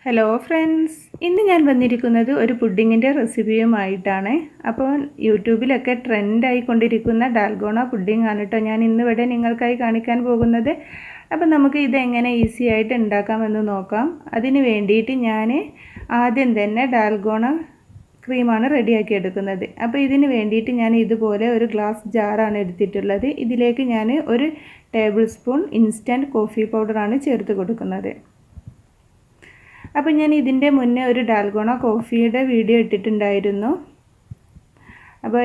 Hello friends, ഇന്ന് ഞാൻ വന്നിരിക്കുന്നത് ഒരു പുഡിങ്ങിൻ്റെ റെസിപ്പിയുമായിട്ടാണ്. അപ്പോൾ യൂട്യൂബിലൊക്കെ ട്രെൻഡായിക്കൊണ്ടിരിക്കുന്ന ഡാൽഗോണ പുഡിംഗ് ആണ് കേട്ടോ ഞാൻ ഇന്നിവിടെ നിങ്ങൾക്കായി കാണിക്കാൻ പോകുന്നത്. അപ്പോൾ നമുക്ക് ഇതെങ്ങനെ ഈസി ആയിട്ട് ഉണ്ടാക്കാമെന്ന് നോക്കാം. അതിന് വേണ്ടിയിട്ട് ഞാൻ ആദ്യം തന്നെ ഡാൽഗോണ ക്രീമാണ് റെഡിയാക്കി എടുക്കുന്നത്. അപ്പോൾ ഇതിന് വേണ്ടിയിട്ട് ഞാൻ ഇതുപോലെ ഒരു ഗ്ലാസ് ജാറാണ് എടുത്തിട്ടുള്ളത്. ഇതിലേക്ക് ഞാൻ 1 ടേബിൾ സ്പൂൺ ഇൻസ്റ്റൻറ്റ് കോഫി പൗഡറാണ് ചേർത്ത് കൊടുക്കുന്നത്. അപ്പോൾ ഞാൻ ഇതിൻ്റെ മുന്നേ ഒരു ഡാൽഗോണ കോഫിയുടെ വീഡിയോ ഇട്ടിട്ടുണ്ടായിരുന്നു. അപ്പോൾ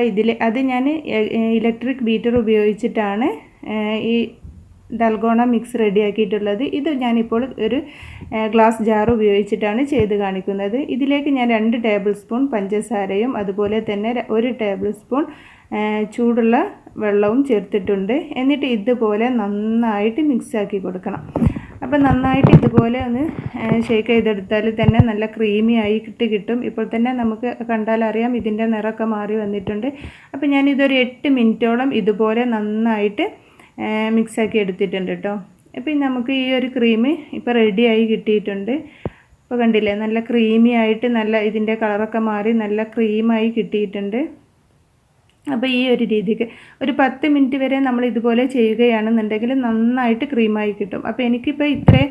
അത് ഞാൻ ഇലക്ട്രിക് ബീറ്റർ ഉപയോഗിച്ചിട്ടാണ് ഈ ഡാൽഗോണ മിക്സ് റെഡിയാക്കിയിട്ടുള്ളത്. ഇത് ഞാനിപ്പോൾ ഒരു ഗ്ലാസ് ജാർ ഉപയോഗിച്ചിട്ടാണ് ചെയ്ത് കാണിക്കുന്നത്. ഇതിലേക്ക് ഞാൻ 2 ടേബിൾ സ്പൂൺ പഞ്ചസാരയും അതുപോലെ തന്നെ 1 ടേബിൾ സ്പൂൺ ചൂടുള്ള വെള്ളവും ചേർത്തിട്ടുണ്ട്. എന്നിട്ട് ഇതുപോലെ നന്നായിട്ട് മിക്സാക്കി കൊടുക്കണം. അപ്പോൾ നന്നായിട്ട് ഇതുപോലെ ഒന്ന് ഷേക്ക് ചെയ്തെടുത്താൽ തന്നെ നല്ല ക്രീമി ആയി കിട്ടും. ഇപ്പോൾ തന്നെ നമുക്ക് കണ്ടാൽ അറിയാം ഇതിൻ്റെ നിറമൊക്കെ മാറി വന്നിട്ടുണ്ട്. അപ്പോൾ ഞാനിതൊരു 8 മിനിറ്റോളം ഇതുപോലെ നന്നായിട്ട് മിക്സാക്കി എടുത്തിട്ടുണ്ട് കേട്ടോ. അപ്പോൾ നമുക്ക് ഈ ഒരു ക്രീം ഇപ്പോൾ റെഡിയായി കിട്ടിയിട്ടുണ്ട്. ഇപ്പോൾ കണ്ടില്ലേ, നല്ല ക്രീമി ആയിട്ട് നല്ല ഇതിൻ്റെ കളറൊക്കെ മാറി നല്ല ക്രീമായി കിട്ടിയിട്ടുണ്ട്. അപ്പോൾ ഈ ഒരു രീതിക്ക് ഒരു 10 മിനിറ്റ് വരെ നമ്മൾ ഇതുപോലെ ചെയ്യുകയാണെന്നുണ്ടെങ്കിൽ നന്നായിട്ട് ക്രീമായി കിട്ടും. അപ്പോൾ എനിക്കിപ്പോൾ ഇത്രേ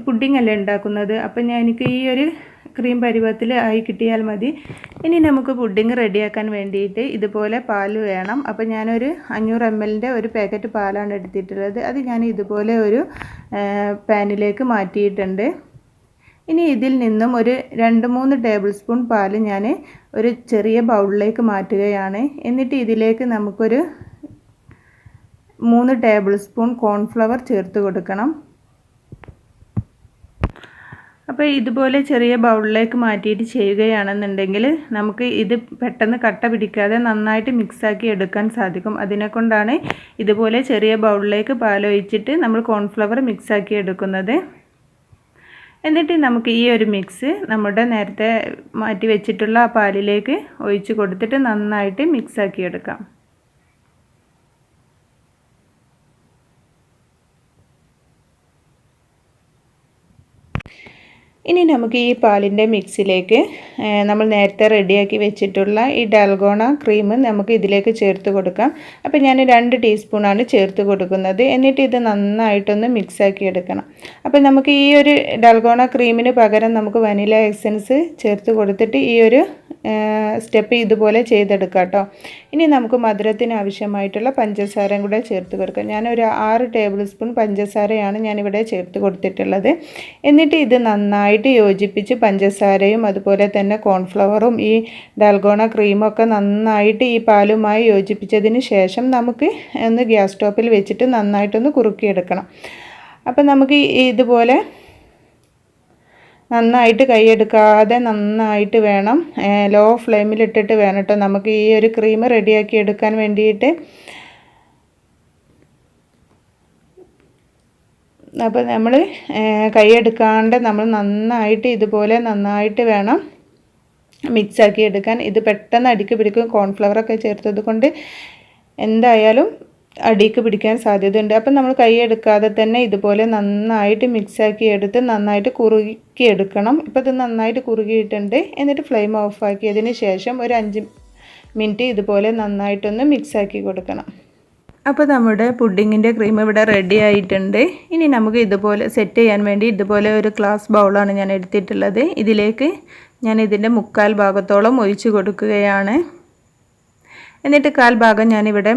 പുഡിംഗ് അല്ലേ ഉണ്ടാക്കുന്നത്. അപ്പോൾ എനിക്ക് ഈ ഒരു ക്രീം പരുവത്തിൽ ആയി കിട്ടിയാൽ മതി. ഇനി നമുക്ക് പുഡിംഗ് റെഡിയാക്കാൻ വേണ്ടിയിട്ട് ഇതുപോലെ പാൽ വേണം. അപ്പോൾ ഞാനൊരു 500 ml ഒരു പാക്കറ്റ് പാലാണ് എടുത്തിട്ടുള്ളത്. അത് ഞാൻ ഇതുപോലെ ഒരു പാനിലേക്ക് മാറ്റിയിട്ടുണ്ട്. ഇനി ഇതിൽ നിന്നും ഒരു 2-3 ടേബിൾ സ്പൂൺ പാൽ ഞാൻ ഒരു ചെറിയ ബൗളിലേക്ക് മാറ്റുകയാണ്. എന്നിട്ട് ഇതിലേക്ക് നമുക്കൊരു 3 ടേബിൾ സ്പൂൺ കോൺഫ്ലവർ ചേർത്ത് കൊടുക്കണം. അപ്പോൾ ഇതുപോലെ ചെറിയ ബൗളിലേക്ക് മാറ്റിയിട്ട് ചെയ്യുകയാണെന്നുണ്ടെങ്കിൽ നമുക്ക് ഇത് പെട്ടെന്ന് കട്ട പിടിക്കാതെ നന്നായിട്ട് മിക്സാക്കി എടുക്കാൻ സാധിക്കും. അതിനെക്കൊണ്ടാണ് ഇതുപോലെ ചെറിയ ബൗളിലേക്ക് പാലൊഴിച്ചിട്ട് നമ്മൾ കോൺഫ്ലവർ മിക്സാക്കി എടുക്കുന്നത്. എന്നിട്ട് നമുക്ക് ഈ ഒരു മിക്സ് നമ്മുടെ നേരത്തെ മാറ്റി വെച്ചിട്ടുള്ള ആ പാലിലേക്ക് ഒഴിച്ച് കൊടുത്തിട്ട് നന്നായിട്ട് മിക്സാക്കി എടുക്കാം. ഇനി നമുക്ക് ഈ പാലിൻ്റെ മിക്സിലേക്ക് നമ്മൾ നേരത്തെ റെഡിയാക്കി വെച്ചിട്ടുള്ള ഈ ഡാൽഗോണ ക്രീം നമുക്ക് ഇതിലേക്ക് ചേർത്ത് കൊടുക്കാം. അപ്പോൾ ഞാൻ 2 ടീസ്പൂണാണ് ചേർത്ത് കൊടുക്കുന്നത്. എന്നിട്ട് ഇത് നന്നായിട്ടൊന്ന് മിക്സാക്കി എടുക്കണം. അപ്പോൾ നമുക്ക് ഈ ഒരു ഡാൽഗോണ ക്രീമിന് പകരം നമുക്ക് വനില എസൻസ് ചേർത്ത് കൊടുത്തിട്ട് ഈ ഒരു സ്റ്റെപ്പ് ഇതുപോലെ ചെയ്തെടുക്കാം കേട്ടോ. ഇനി നമുക്ക് മധുരത്തിന് ആവശ്യമായിട്ടുള്ള പഞ്ചസാരയും കൂടെ ചേർത്ത് കൊടുക്കാം. ഞാനൊരു 6 ടേബിൾ സ്പൂൺ പഞ്ചസാരയാണ് ഞാനിവിടെ ചേർത്ത് കൊടുത്തിട്ടുള്ളത്. എന്നിട്ട് ഇത് നന്നായിട്ട് യോജിപ്പിച്ച് പഞ്ചസാരയും അതുപോലെ തന്നെ കോൺഫ്ലവറും ഈ ഡാൽഗോണ ക്രീമൊക്കെ നന്നായിട്ട് ഈ പാലുമായി യോജിപ്പിച്ചതിന് ശേഷം നമുക്ക് ഒന്ന് ഗ്യാസ് സ്റ്റോപ്പിൽ വെച്ചിട്ട് നന്നായിട്ടൊന്ന് കുറുക്കിയെടുക്കണം. അപ്പോൾ നമുക്ക് ഇതുപോലെ നന്നായിട്ട് കൈയെടുക്കാതെ നന്നായിട്ട് വേണം, ലോ ഫ്ലെയിമിലിട്ടിട്ട് വേണം കേട്ടോ നമുക്ക് ഈ ഒരു ക്രീം റെഡിയാക്കി എടുക്കാൻ വേണ്ടിയിട്ട്. അപ്പോൾ നമ്മൾ കൈയെടുക്കാണ്ട് നമ്മൾ നന്നായിട്ട് ഇതുപോലെ നന്നായിട്ട് വേണം മിക്സാക്കി എടുക്കാൻ. ഇത് പെട്ടെന്ന് അടിക്ക് പിടിക്കും. കോൺഫ്ലവറൊക്കെ ചേർത്തത് കൊണ്ട് എന്തായാലും അടിക്ക് പിടിക്കാൻ സാധ്യതയുണ്ട്. അപ്പം നമ്മൾ കൈയെടുക്കാതെ തന്നെ ഇതുപോലെ നന്നായിട്ട് മിക്സാക്കി എടുത്ത് നന്നായിട്ട് കുറുക്കി എടുക്കണം. ഇപ്പോൾ ഇത് നന്നായിട്ട് കുറുകിയിട്ടുണ്ട്. എന്നിട്ട് ഫ്ലെയിം ഓഫാക്കിയതിന് ശേഷം ഒരു 5 മിനിറ്റ് ഇതുപോലെ നന്നായിട്ടൊന്ന് മിക്സാക്കി കൊടുക്കണം. അപ്പോൾ നമ്മുടെ പുഡിങ്ങിൻ്റെ ക്രീം ഇവിടെ റെഡി ആയിട്ടുണ്ട്. ഇനി നമുക്ക് ഇതുപോലെ സെറ്റ് ചെയ്യാൻ വേണ്ടി ഇതുപോലെ ഒരു ഗ്ലാസ് ബൗളാണ് ഞാൻ എടുത്തിട്ടുള്ളത്. ഇതിലേക്ക് ഞാൻ ഇതിൻ്റെ 1/4 ഭാഗത്തോളം ഒഴിച്ച് കൊടുക്കുകയാണ്. എന്നിട്ട് 1/4 ഭാഗം ഞാനിവിടെ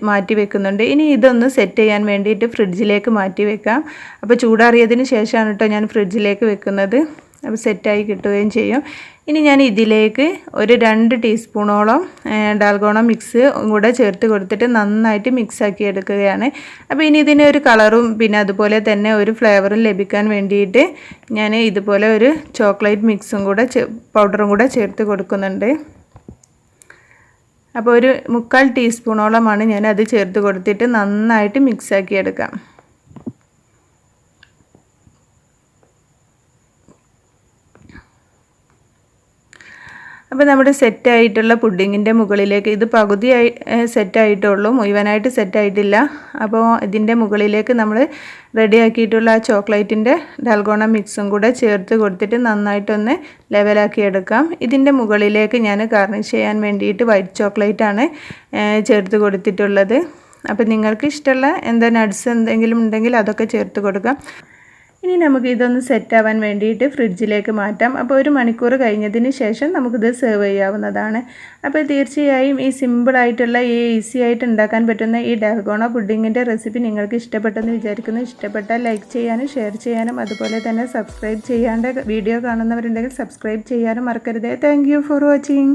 മാറ്റി വെക്കുന്നുണ്ട്. ഇനി ഇതൊന്ന് സെറ്റ് ചെയ്യാൻ വേണ്ടിയിട്ട് ഫ്രിഡ്ജിലേക്ക് മാറ്റി വെക്കാം. അപ്പോൾ ചൂടാറിയതിന് ശേഷമാണ് കേട്ടോ ഞാൻ ഫ്രിഡ്ജിലേക്ക് വെക്കുന്നത്. അപ്പോൾ സെറ്റായി കിട്ടുകയും ചെയ്യും. ഇനി ഞാൻ ഇതിലേക്ക് ഒരു 2 ടീസ്പൂണോളം ഡാൽഗോണ മിക്സ് കൂടെ ചേർത്ത് കൊടുത്തിട്ട് നന്നായിട്ട് മിക്സാക്കി എടുക്കുകയാണ്. അപ്പോൾ ഇനി ഇതിന് ഒരു കളറും പിന്നെ അതുപോലെ തന്നെ ഒരു ഫ്ലേവറും ലഭിക്കാൻ വേണ്ടിയിട്ട് ഞാൻ ഇതുപോലെ ഒരു ചോക്ലേറ്റ് മിക്സും കൂടെ പൗഡറും കൂടെ ചേർത്ത് കൊടുക്കുന്നുണ്ട്. അപ്പോൾ ഒരു 3/4 ടീസ്പൂണോളമാണ് ഞാൻ അത് ചേർത്ത് കൊടുത്തിട്ട് നന്നായിട്ട് മിക്സാക്കി എടുക്കാം. അപ്പോൾ നമ്മുടെ സെറ്റായിട്ടുള്ള പുഡിങ്ങിൻ്റെ മുകളിലേക്ക് ഇത് പകുതിയായി സെറ്റായിട്ടുള്ളൂ, മുഴുവനായിട്ട് സെറ്റായിട്ടില്ല. അപ്പോൾ ഇതിൻ്റെ മുകളിലേക്ക് നമ്മൾ റെഡിയാക്കിയിട്ടുള്ള ആ ചോക്ലേറ്റിൻ്റെ ഡാൽഗോണ മിക്സും കൂടെ ചേർത്ത് കൊടുത്തിട്ട് നന്നായിട്ടൊന്ന് ലെവലാക്കി എടുക്കാം. ഇതിൻ്റെ മുകളിലേക്ക് ഞാൻ ഗാർണിഷ് ചെയ്യാൻ വേണ്ടിയിട്ട് വൈറ്റ് ചോക്ലേറ്റാണ് ചേർത്ത് കൊടുത്തിട്ടുള്ളത്. അപ്പോൾ നിങ്ങൾക്ക് ഇഷ്ടമുള്ള നട്ട്സ് എന്തെങ്കിലും ഉണ്ടെങ്കിൽ അതൊക്കെ ചേർത്ത് കൊടുക്കാം. ഇനി നമുക്ക് ഇതൊന്ന് സെറ്റാവാൻ വേണ്ടിയിട്ട് ഫ്രിഡ്ജിലേക്ക് മാറ്റാം. അപ്പോൾ 1 മണിക്കൂർ കഴിഞ്ഞതിന് ശേഷം നമുക്കിത് സെർവ് ചെയ്യാവുന്നതാണ്. അപ്പോൾ തീർച്ചയായും ഈ സിമ്പിളായിട്ടുള്ള ഈസി ആയിട്ട് ഉണ്ടാക്കാൻ പറ്റുന്ന ഈ ഡാൽഗോണ പുഡിങ്ങിൻ്റെ റെസിപ്പി നിങ്ങൾക്ക് ഇഷ്ടപ്പെട്ടെന്ന് വിചാരിക്കുന്നു. ഇഷ്ടപ്പെട്ടാൽ ലൈക്ക് ചെയ്യാനും ഷെയർ ചെയ്യാനും അതുപോലെ തന്നെ സബ്സ്ക്രൈബ് ചെയ്യാണ്ട് വീഡിയോ കാണുന്നവരുണ്ടെങ്കിൽ സബ്സ്ക്രൈബ് ചെയ്യാനും മറക്കരുത്. Thank you for watching.